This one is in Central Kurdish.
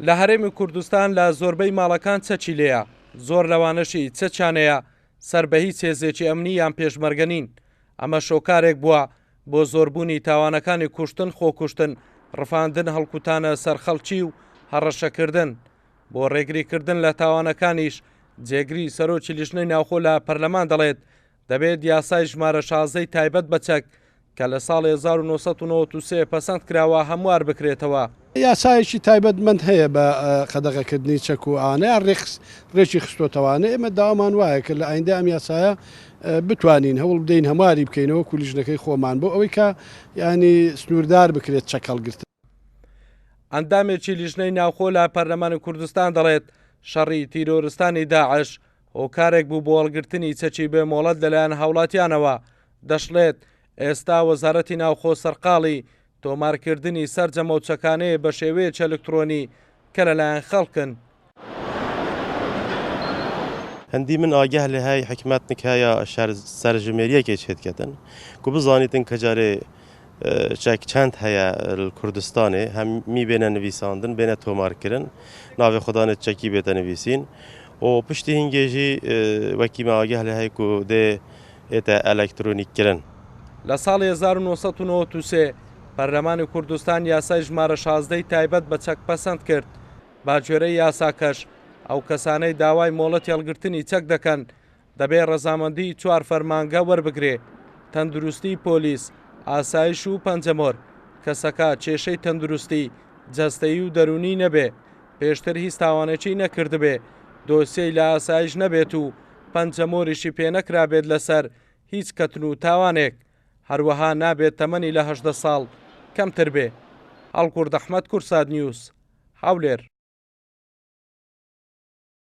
لە هەرێمی کوردستان لە زۆربەی ماڵەکان چەکی لێیە، زۆر لەوانەشی چەچانەیە سەر بە هیچ هێزێکی ئەمنی یان پێشمەرگەنین. ئەمە شۆکارێک بووە بۆ زۆربوونی تاوانەکانی کوشتن، خۆکوشتن، ڕفاندن، هەڵکوتانە سەرخەڵکی و هەڕەشەکردن. بۆ ڕێگریکردن لە تاوانەکانیش جێگری سەرۆکی لیژنەی ناوخۆ لە پەرلەمان دەڵێت دەبێت یاسای ژمارە 16 تایبەت بە چەک کە لە ساڵی 1993 پەسەند کراوە هەموار بکرێتەوە. یاسایەکی تایبەتمەند هەیە بە قەدەغەکردنی چەک و ئانەیە ڕێکی خستۆتەوانە. ئێمە داوامان وایە کە لە ئایندە ئەم یاسایە بتوانین هەوڵ بدەین هەمواری بکەینەوە کولیژنەکەی خۆمان بۆ ئەوەی کە ینی سنووردار بکرێت چەک هەڵگرتن. ئەندامێکی لیژنەی ناوخۆ لە پەرلەمانی کوردستان دەڵێت شەڕی تیرۆرستانی داعش هۆکارێک بوو بۆ هەڵگرتنی چەکی بێمۆڵەت لەلایەن هاوڵاتیانەوە. دەشڵێت ئێستا وەزارەتی ناوخۆ سەرقاڵی تۆمارکردنی سەرجەمە و چەکانەیە بە شێوەیەکی ئەلکترۆنی کە لەلایەن خەڵکن. هەندی من ئاگەه لە هەی حکومەتێک هەیە سەرژمێریەکێک هێتکەتن کو بزانیتن کە جارێ چەک چەند هەیە کوردستانê hemî bêne nivîsandin bêne tomarkirin navê xwedanê çekî bête nivîsîn û piştî hingê jî wekî me ageh lê heye ku dê ête elektronîkkirin. لە ساڵی 1993 پەرلەمانی کوردستان یاسای ژمارە 16 تایبەت بە چەک پەسەند کرد. باجێرەی یاساکەش ئەو کەسانەی داوای مۆڵەتی هەڵگرتنی چەک دەکەن دەبێت ڕەزامەندی 4 فەرمانگە وەربگرێ: تەندروستی پۆلیس، ئاسایش و پەنجەمۆر، کەسەکە کێشەی تەندروستی جەستەیی و دەرونی نەبێ، پێشتر هیچ تاوانێکی نەکردبێ، دۆسیەی لە ئاسایش نەبێت و پەنجەمۆریشی پێنەکرابێت لەسەر هیچ کەتن و تاوانێک، هەروەها نابێت تەمەنی لە 18 ساڵ کەمتر بێ. هەڵکورد ئەحمەد، کورسات نیوز، هەولێر.